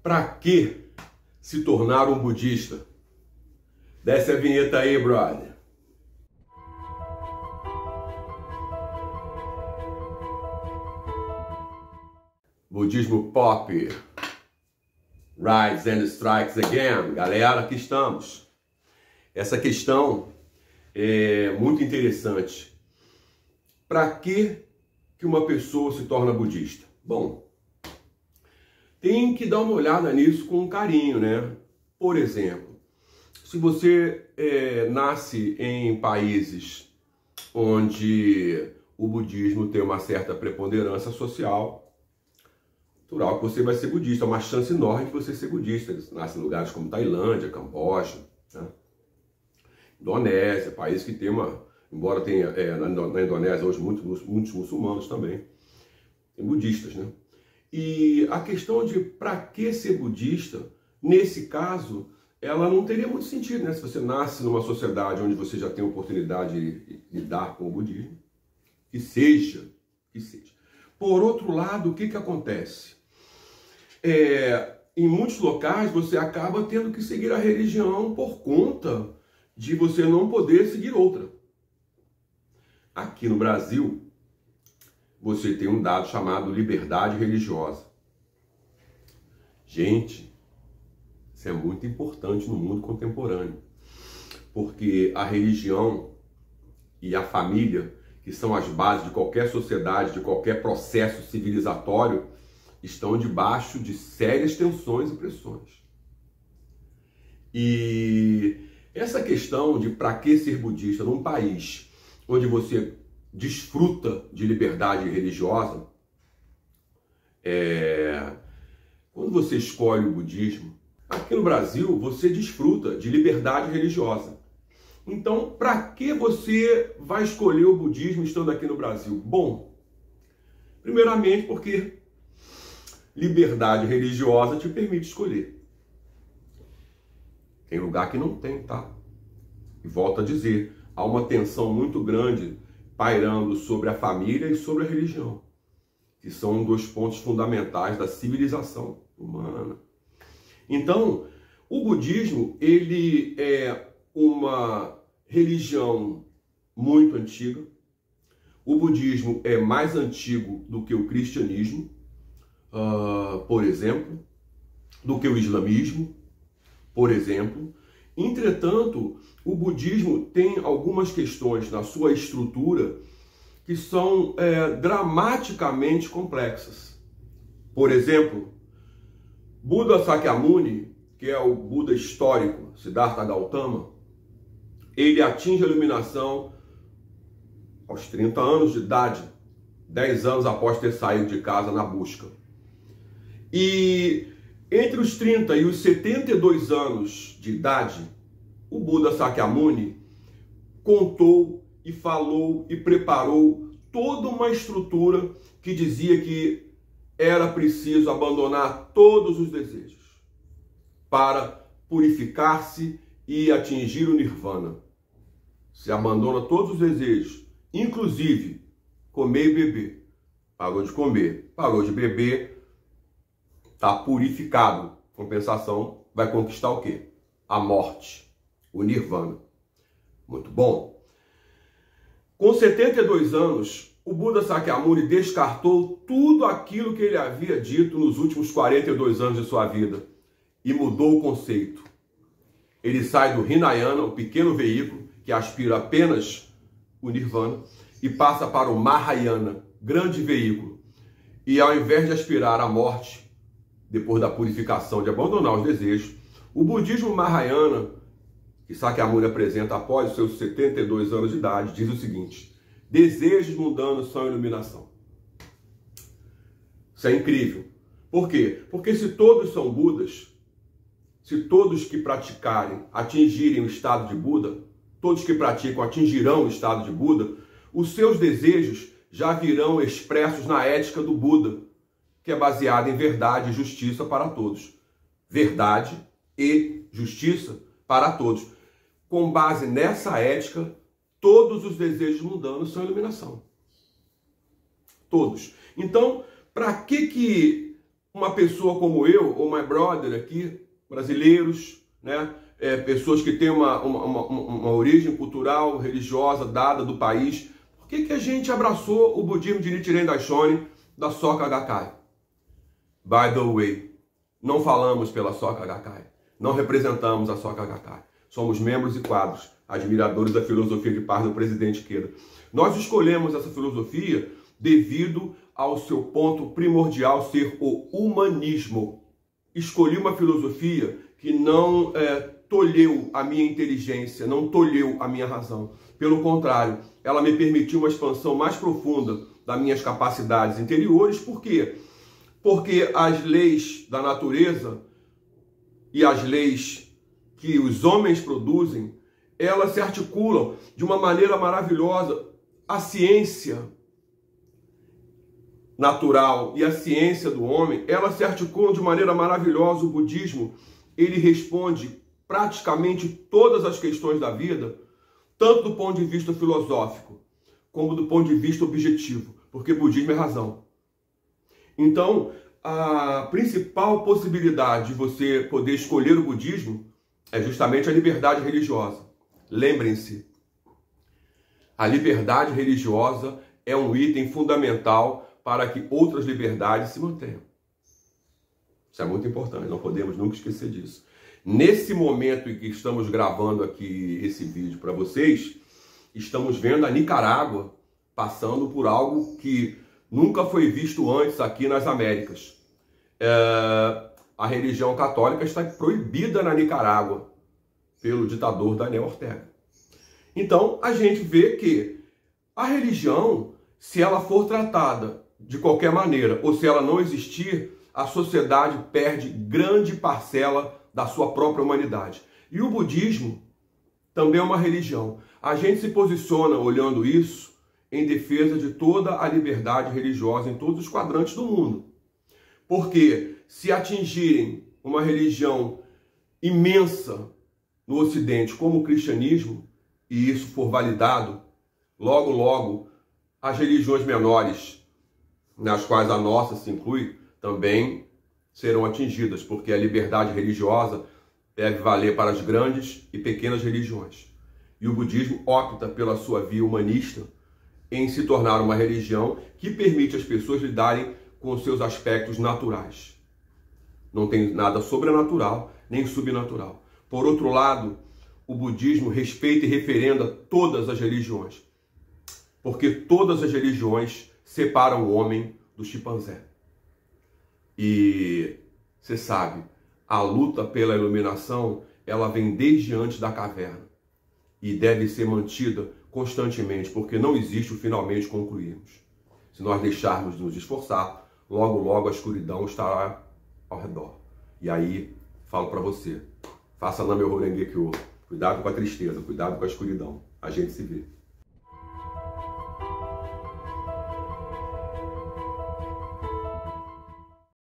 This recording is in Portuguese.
Para que se tornar um budista? Desce a vinheta aí, brother. Budismo Pop. Rise and Strikes Again. Galera, aqui estamos. Essa questão é muito interessante. Para que uma pessoa se torna budista? Bom, tem que dar uma olhada nisso com carinho, né? Por exemplo, se você nasce em países onde o budismo tem uma certa preponderância social, natural que você vai ser budista, é uma chance enorme de você ser budista. Nasce em lugares como Tailândia, Camboja, né? Indonésia, país que tem embora tenha na Indonésia hoje muitos muçulmanos também, tem budistas, né? E a questão de para que ser budista, nesse caso, ela não teria muito sentido, né? Se você nasce numa sociedade onde você já tem a oportunidade de lidar com o budismo, que seja. Por outro lado, o que acontece? Em muitos locais você acaba tendo que seguir a religião por conta de você não poder seguir outra. Aqui no Brasil, você tem um dado chamado liberdade religiosa. Gente, isso é muito importante no mundo contemporâneo, porque a religião e a família, que são as bases de qualquer sociedade, de qualquer processo civilizatório, estão debaixo de sérias tensões e pressões. E essa questão de para que ser budista num país onde você desfruta de liberdade religiosa, quando você escolhe o budismo, aqui no Brasil você desfruta de liberdade religiosa. Então, para que você vai escolher o budismo estando aqui no Brasil? Bom, primeiramente porque liberdade religiosa te permite escolher. Tem lugar que não tem, tá? E volto a dizer, há uma tensão muito grande pairando sobre a família e sobre a religião, que são dois pontos fundamentais da civilização humana. Então, o budismo, ele é uma religião muito antiga. O budismo é mais antigo do que o cristianismo, por exemplo, do que o islamismo, por exemplo. Entretanto, o budismo tem algumas questões na sua estrutura que são dramaticamente complexas. Por exemplo, Buda Sakyamuni, que é o Buda histórico, Siddhartha Gautama, ele atinge a iluminação aos 30 anos de idade, 10 anos após ter saído de casa na busca. E entre os 30 e os 72 anos de idade, o Buda Sakyamuni contou e falou e preparou toda uma estrutura que dizia que era preciso abandonar todos os desejos para purificar-se e atingir o Nirvana. Se abandona todos os desejos, inclusive comer e beber. Parou de comer, parou de beber, está purificado. Compensação, vai conquistar o quê? A morte, o Nirvana. Muito bom. Com 72 anos, o Buda Sakyamuni descartou tudo aquilo que ele havia dito nos últimos 42 anos de sua vida e mudou o conceito. Ele sai do Hinayana, o pequeno veículo que aspira apenas o Nirvana, e passa para o Mahayana, grande veículo. E ao invés de aspirar à morte, depois da purificação, de abandonar os desejos, o budismo Mahayana, que Sakyamuni apresenta após os seus 72 anos de idade, diz o seguinte: desejos mundanos são iluminação. Isso é incrível. Por quê? Porque se todos são Budas, se todos que praticarem atingirem o estado de Buda, todos que praticam atingirão o estado de Buda, os seus desejos já virão expressos na ética do Buda, que é baseada em verdade e justiça para todos. Verdade e justiça para todos. Com base nessa ética, todos os desejos mundanos são iluminação. Todos. Então, para que uma pessoa como eu, ou my brother aqui, brasileiros, né? Pessoas que têm uma origem cultural, religiosa, dada do país, por que a gente abraçou o budismo de Nichiren Daishonin da Soka Gakkai? By the way, não falamos pela Soka Gakkai, não representamos a Soka Gakkai. Somos membros e quadros, admiradores da filosofia de paz do presidente Ikeda. Nós escolhemos essa filosofia devido ao seu ponto primordial ser o humanismo. Escolhi uma filosofia que não tolheu a minha inteligência, não tolheu a minha razão. Pelo contrário, ela me permitiu uma expansão mais profunda das minhas capacidades interiores. Por quê? Porque as leis da natureza e as leis que os homens produzem, elas se articulam de uma maneira maravilhosa. A ciência natural e a ciência do homem, elas se articulam de maneira maravilhosa. O budismo, ele responde praticamente todas as questões da vida, tanto do ponto de vista filosófico, como do ponto de vista objetivo, porque o budismo é razão. Então, a principal possibilidade de você poder escolher o budismo é justamente a liberdade religiosa. Lembrem-se, a liberdade religiosa é um item fundamental para que outras liberdades se mantenham. Isso é muito importante, não podemos nunca esquecer disso. Nesse momento em que estamos gravando aqui esse vídeo para vocês, estamos vendo a Nicarágua passando por algo que nunca foi visto antes aqui nas Américas. A religião católica está proibida na Nicarágua pelo ditador Daniel Ortega. Então, a gente vê que a religião, se ela for tratada de qualquer maneira, ou se ela não existir, a sociedade perde grande parcela da sua própria humanidade. E o budismo também é uma religião. A gente se posiciona, olhando isso, em defesa de toda a liberdade religiosa em todos os quadrantes do mundo. Porque se atingirem uma religião imensa no Ocidente, como o cristianismo, e isso for validado, logo, logo, as religiões menores, nas quais a nossa se inclui, também serão atingidas, porque a liberdade religiosa deve valer para as grandes e pequenas religiões. E o budismo opta pela sua via humanista em se tornar uma religião que permite às pessoas lidarem com os seus aspectos naturais. Não tem nada sobrenatural nem subnatural. Por outro lado, o budismo respeita e referenda todas as religiões, porque todas as religiões separam o homem do chimpanzé. E você sabe, a luta pela iluminação, ela vem desde antes da caverna e deve ser mantida constantemente, porque não existe o finalmente concluirmos. Se nós deixarmos de nos esforçar, logo, logo a escuridão estará ao redor. E aí, falo para você, faça Namyoho Renge Kyo. Cuidado com a tristeza, cuidado com a escuridão. A gente se vê.